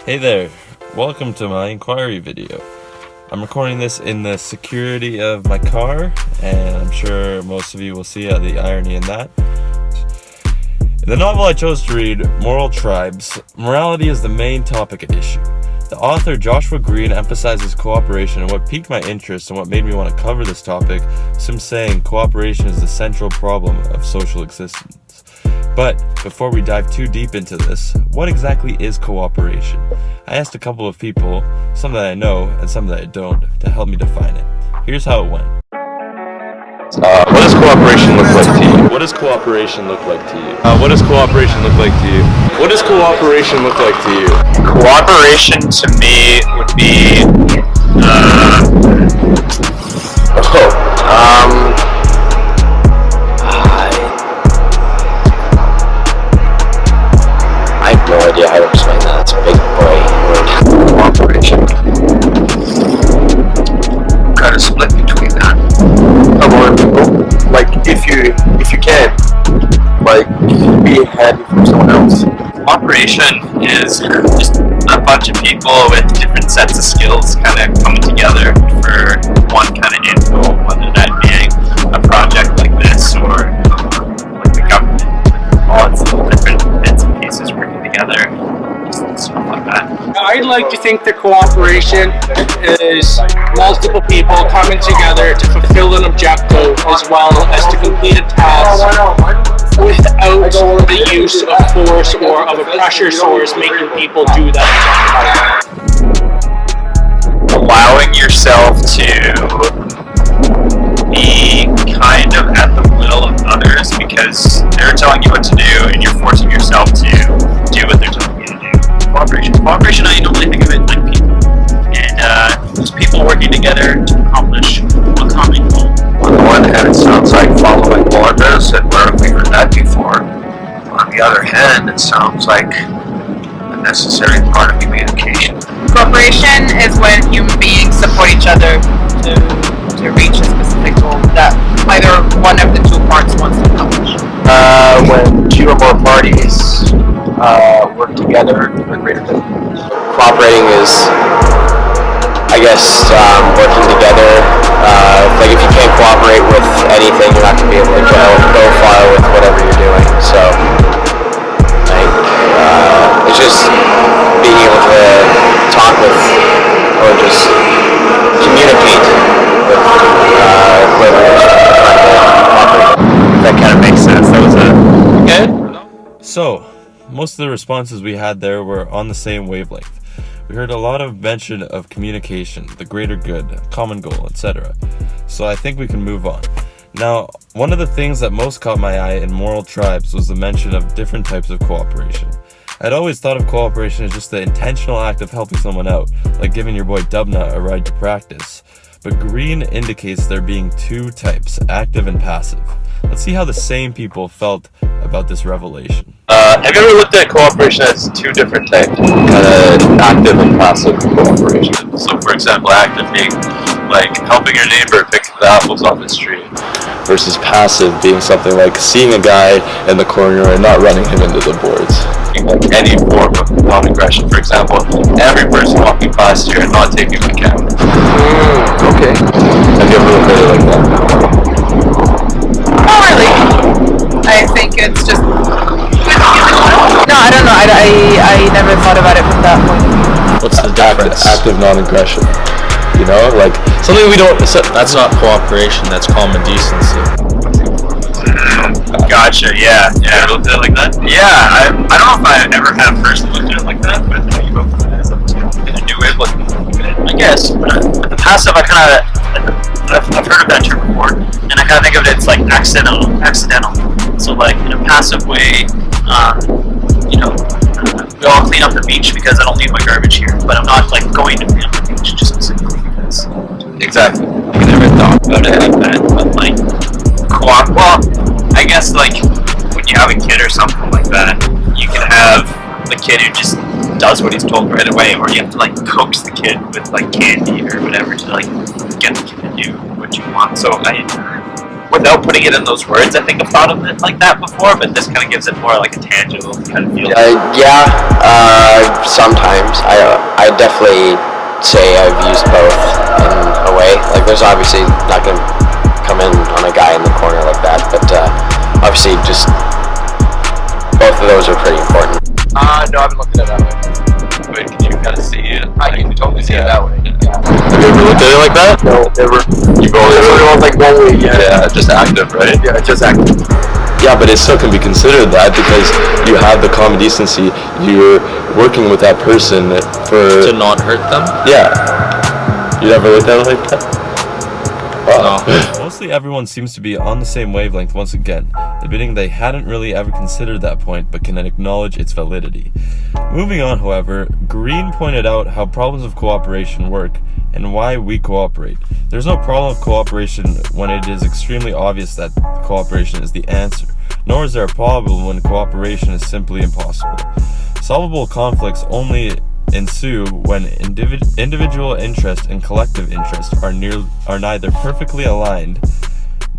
Hey there, welcome to my inquiry video. I'm recording this in the security of my car, and I'm sure most of you will see the irony in that. In the novel I chose to read, Moral Tribes, morality is the main topic at issue. The author, Joshua Green, emphasizes cooperation, and what piqued my interest and what made me want to cover this topic was him saying cooperation is the central problem of social existence. But before we dive too deep into this, what exactly is cooperation? I asked a couple of people, some that I know and some that I don't, to help me define it. Here's how it went. What does cooperation look like to you? What does cooperation look like to you? What does cooperation look like to you? What does cooperation look like to you? Cooperation to me would be, I have no idea how to explain that. It's a big boy word. Cooperation. Kind of split between that. A lot of people, like if you can, like be handy from someone else. cooperation is just a bunch of people with different sets of skills kind of coming together for one kind of end goal, whether that being a project like this or like the government. All its little different bits and pieces working together, just stuff like that. I'd like to think that cooperation is multiple people coming together to fulfill an objective as well as to complete a task without the use of force or of a pressure source making people do that. Allowing yourself to be kind of at the will of others because they're telling you what to do and you're forcing yourself to do what they're telling you to do. Cooperation, I normally think of it like people. And just people working together to accomplish a common goal. On the one hand, it sounds like following orders, and where have we heard that before? On the other hand, it sounds like a necessary part of communication. Cooperation is when human beings support each other to reach a specific goal that either one of the two parts wants to accomplish. When two or more parties work together for a greater good. Cooperating is, I guess, working together. Like if you can't cooperate with anything, you're not going to be able to go far with whatever you're doing. So, like, it's just being able to talk with or just communicate with whoever it is trying to cooperate. That kind of makes sense. That was good. So, most of the responses we had there were on the same wavelength. We heard a lot of mention of communication, the greater good, common goal, etc. So I think we can move on. Now, one of the things that most caught my eye in Moral Tribes was the mention of different types of cooperation. I'd always thought of cooperation as just the intentional act of helping someone out, like giving your boy Dubna a ride to practice. But Green indicates there being two types, active and passive. Let's see how the same people felt about this revelation. Have you ever looked at cooperation as two different types? Active and passive cooperation. So, for example, active being like helping your neighbor pick the apples off his tree, versus passive being something like seeing a guy in the corner and not running him into the boards. Like any form of non-aggression, for example, every person walking past you and not taking the camera. Okay. Have you ever looked at it like that? Not really. I think it's just... No, I don't know. I never thought about it from that point of view. What's the difference? Active non-aggression. You know, like something we don't. That's not cooperation. That's common decency. Gotcha, yeah. You looked at it like that? Yeah, I don't know if I ever have personally looked at it like that, but you both as a new way of looking at it, I guess. But the passive, I've heard of that term before, and I kind of think of it as like accidental. So like in a passive way, go and clean up the beach because I don't leave my garbage here, but I'm not like going to clean up the beach just specifically because. Exactly. I never thought about it like that, but like well, I guess like when you have a kid or something like that, you can have the kid who just does what he's told right away, or you have to like coax the kid with like candy or whatever to like get the kid to do what you want. So without putting it in those words, I think I've thought of it like that before, but this kind of gives it more like a tangible kind of feel. Sometimes. I'd definitely say I've used both in a way. Like, there's obviously not going to come in on a guy in the corner like that, but obviously just both of those are pretty important. No, I haven't looked at it that way. Wait, can you kind of see it? I can totally see it that way. Have you ever looked at it like that? No, never. You've only Like one way, yeah, just active, right? Yeah, just active. Yeah, but it still can be considered that because you have the common decency. You're working with that person To for... not hurt them? Yeah. You never looked at it like that? No. Mostly everyone seems to be on the same wavelength once again, admitting they hadn't really ever considered that point but can acknowledge its validity. Moving on, however, Green pointed out how problems of cooperation work and why we cooperate. There's no problem of cooperation when it is extremely obvious that cooperation is the answer, nor is there a problem when cooperation is simply impossible. Solvable conflicts only ensue when individual interest and collective interest are neither perfectly aligned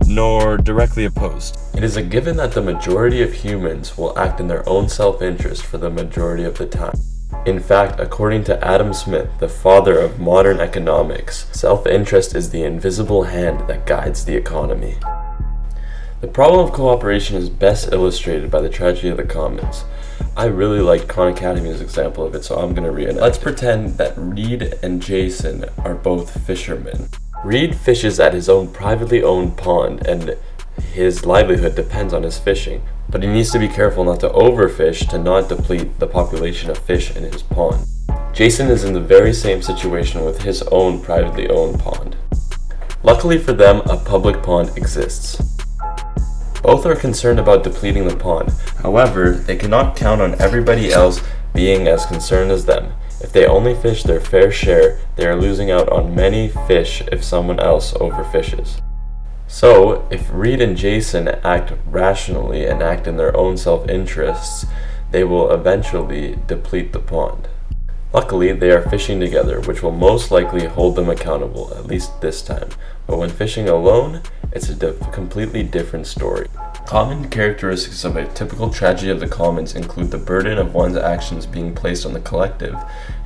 nor directly opposed. It is a given that the majority of humans will act in their own self-interest for the majority of the time. In fact, according to Adam Smith, the father of modern economics, self-interest is the invisible hand that guides the economy. The problem of cooperation is best illustrated by the tragedy of the commons. I really like Khan Academy's example of it, so I'm going to reenact. Let's pretend that Reed and Jason are both fishermen. Reed fishes at his own privately owned pond, and his livelihood depends on his fishing. But he needs to be careful not to overfish to not deplete the population of fish in his pond. Jason is in the very same situation with his own privately owned pond. Luckily for them, a public pond exists. Both are concerned about depleting the pond. However, they cannot count on everybody else being as concerned as them. If they only fish their fair share, they are losing out on many fish if someone else overfishes. So, if Reed and Jason act rationally and act in their own self-interests, they will eventually deplete the pond. Luckily, they are fishing together, which will most likely hold them accountable, at least this time. But when fishing alone, it's a completely different story. Common characteristics of a typical tragedy of the commons include the burden of one's actions being placed on the collective,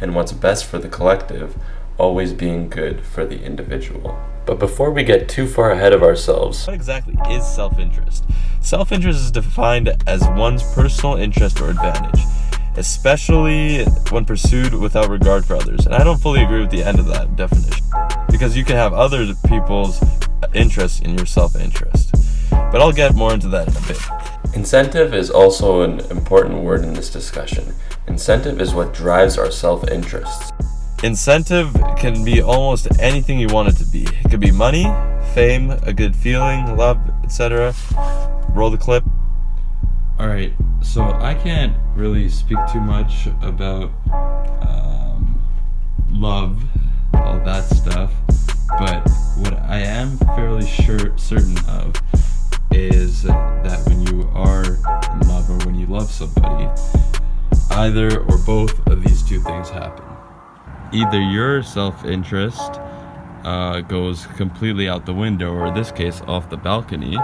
and what's best for the collective always being good for the individual. But before we get too far ahead of ourselves, what exactly is self-interest? Self-interest is defined as one's personal interest or advantage, especially when pursued without regard for others. And I don't fully agree with the end of that definition, because you can have other people's interest in your self-interest. But I'll get more into that in a bit. Incentive is also an important word in this discussion. Incentive is what drives our self-interests. Incentive can be almost anything you want it to be. It could be money, fame, a good feeling, love, etc. Roll the clip. Alright, so I can't really speak too much about love, all that stuff, but what I am fairly certain of is that when you are in love or when you love somebody, either or both of these two things happen. Either your self-interest goes completely out the window, or in this case, off the balcony,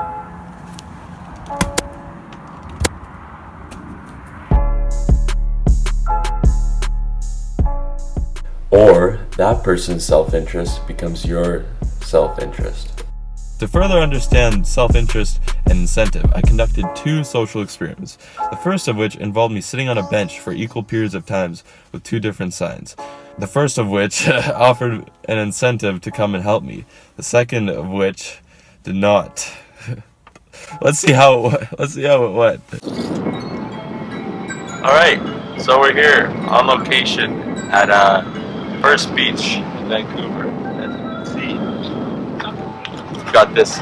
or that person's self-interest becomes your self-interest. To further understand self-interest and incentive, I conducted 2 social experiments. The first of which involved me sitting on a bench for equal periods of times with 2 different signs. The first of which offered an incentive to come and help me. The second of which did not. Let's see how it went. Alright, so we're here on location at First Beach in Vancouver. As you can see, got this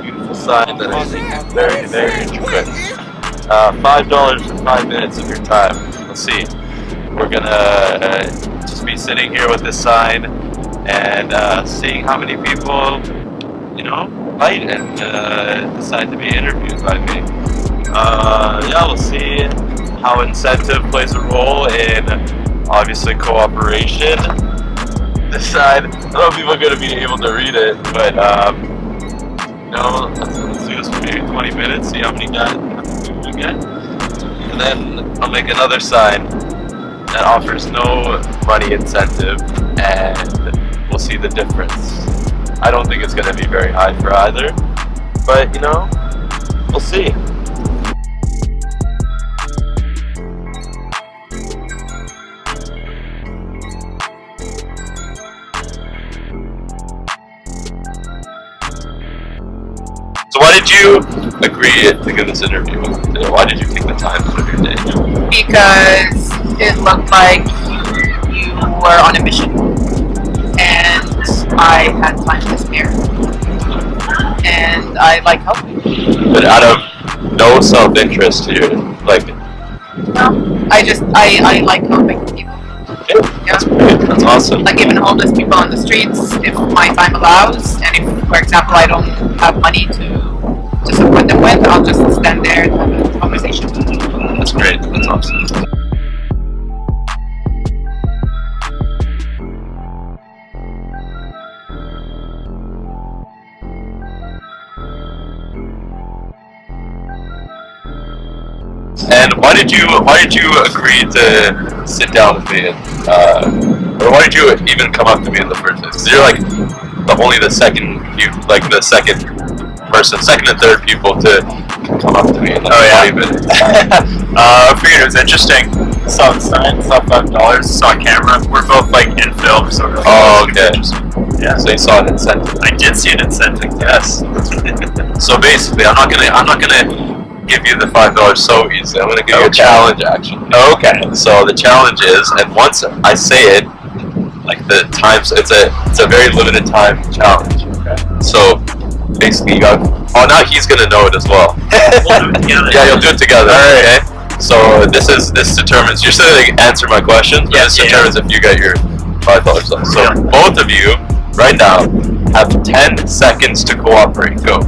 beautiful sign that is very, very intricate. $5 for 5 minutes of your time. Let's see. We're gonna just be sitting here with this sign and seeing how many people, bite and decide to be interviewed by me. We'll see how incentive plays a role in, obviously, cooperation. This side, I don't know if people are going to be able to read it, but let's do this for maybe 20 minutes, see how many people we get, and then I'll make another sign, that offers no money incentive, and we'll see the difference. I don't think it's going to be very high for either, but you know, we'll see. So why did you agree to give this interview? Why did you take the time out of your day? Because it looked like you were on a mission, and I had time to spare, and I like helping. But out of no self-interest, you're like, No, I like helping people. yeah, that's great. That's awesome. Like even homeless people on the streets, if my time allows, and if, for example, I don't have money to support them with, I'll just stand there and have a conversation. That's great. That's awesome. And why did you agree to sit down with me, and or why did you even come up to me in the first place? 'Cause you're like only the second second and third people to come up to me in like 20 minutes. I figured it was interesting. Saw the sign, saw $5, saw a camera. We're both like in film, so really Oh, okay. yeah. So you saw an incentive. I did see an incentive. Yes. So basically, I'm not gonna give you the $5 so easy. I'm gonna give you a challenge, actually. Okay. So the challenge is, and once I say it, like the times, it's a very limited time challenge. Okay. So basically, you got. Oh, now he's gonna know it as well. We'll do it together. Yeah, you'll do it together. Okay. So this determines. You're still gonna answer my questions, but this determines if you get your $5 off. So both of you, right now, have 10 seconds to cooperate. Go.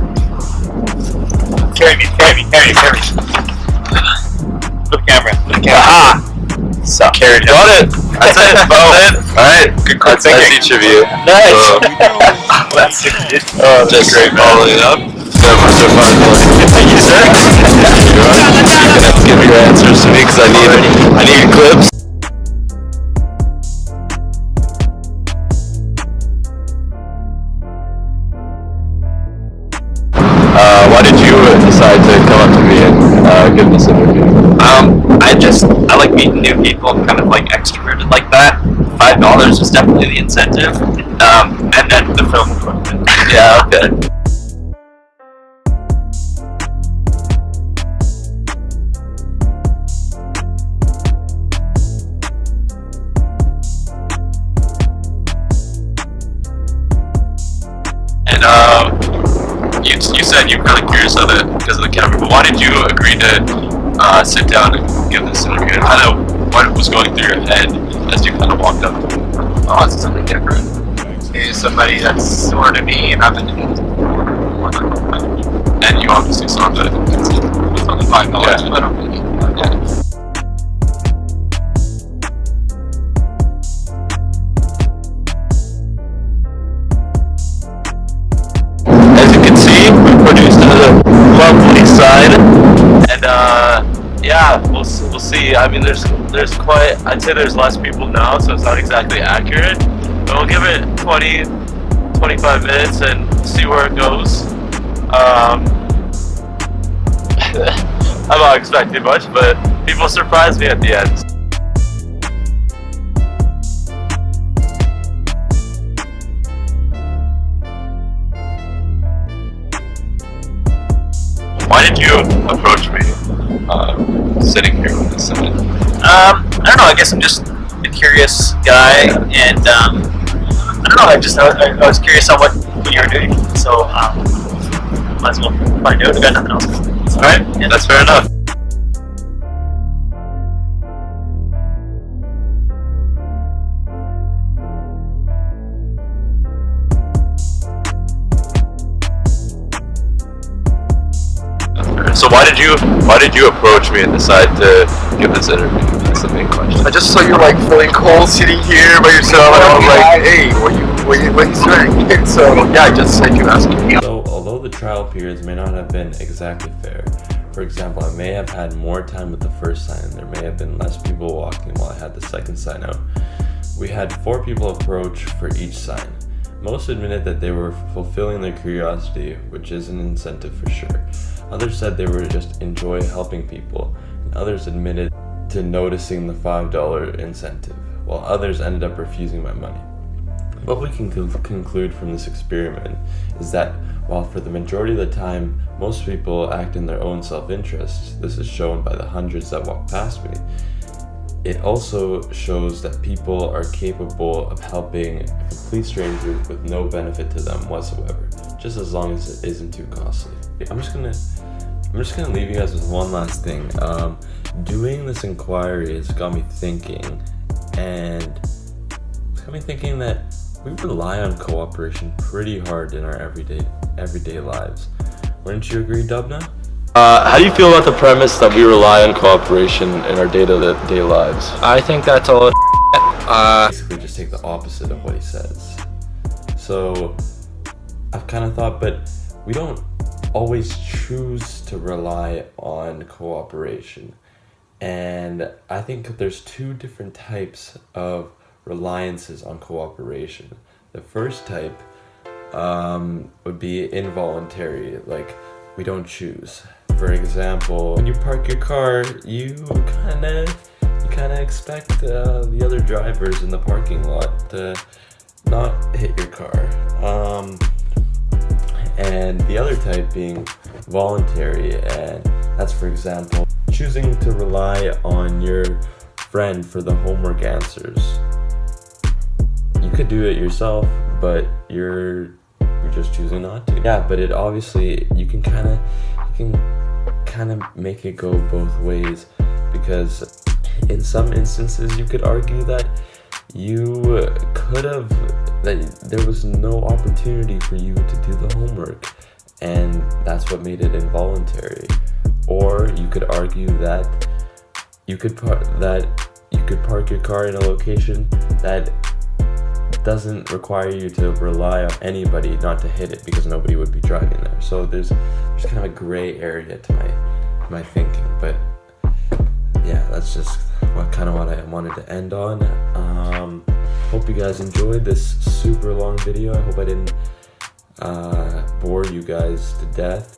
Carry me. For the camera. Aha! So carried. Got it. That's it. All right. Good. That's each of you. Nice. So, That's it. just following up. Thank you, sir. You're gonna have to give your answers to me because I need clips. Why did you decide to come up to me and give this interview? I like meeting new people. I'm kind of like extroverted like that. $5 was definitely the incentive. And then the film equipment. Yeah, okay. And you said you're kind of curious of it because of the camera, but why did you agree to sit down and give this interview? And kind of what was going through your head as you kind of walked up to me? Oh, it's something different. He's somebody that's similar to me, and I've been doing this before. And you obviously saw the It's only $5, Yeah. but I don't really need $5. yeah. As you can see, we produced a lovely sign, and yeah, we'll see. I mean, there's quite. I'd say there's less people now, so it's not exactly accurate. But we'll give it 20, 25 minutes and see where it goes. I'm not expecting much, but people surprised me at the end. Why did you approach me sitting here with this sign? I don't know. I guess I'm just a curious guy, and I don't know. I was curious on what you were doing, so might as well find out. I got nothing else. All right, Yeah. that's fair enough. So why did you approach me and decide to give this interview? That's the main question. I just saw you like feeling cold sitting here by yourself, and I was like, hey, what are you doing? So yeah, I just said you asked me. So, although the trial periods may not have been exactly fair, For example, I may have had more time with the first sign, and there may have been less people walking while I had the second sign out. We had 4 people approach for each sign. Most admitted that they were fulfilling their curiosity, which is an incentive for sure. Others said they were just enjoy helping people, and others admitted to noticing the $5 incentive, while others ended up refusing my money. What we can conclude from this experiment is that while for the majority of the time most people act in their own self-interest, this is shown by the hundreds that walk past me, it also shows that people are capable of helping complete strangers with no benefit to them whatsoever, just as long as it isn't too costly. I'm just gonna leave you guys with one last thing. Doing this inquiry has got me thinking, and it's got me thinking that we rely on cooperation pretty hard in our everyday lives. Wouldn't you agree, Dubna? How do you feel about the premise that we rely on cooperation in our day-to-day lives? I think that's all. Basically just take the opposite of what he says. So I've kind of thought, but we don't always choose to rely on cooperation. And I think there's 2 different types of reliances on cooperation. The first type would be involuntary, like we don't choose. For example, when you park your car, you kind of expect the other drivers in the parking lot to not hit your car. And the other type being voluntary, and that's, for example, choosing to rely on your friend for the homework answers. You could do it yourself, but you're just choosing not to. Yeah, but it obviously, you can kind of make it go both ways, because in some instances you could argue that there was no opportunity for you to do the homework, and that's what made it involuntary. Or you could argue that you could park your car in a location that doesn't require you to rely on anybody not to hit it, because nobody would be driving there. So there's kind of a gray area to my thinking. But yeah, that's just what I wanted to end on. Hope you guys enjoyed this super long video. I hope I didn't bore you guys to death.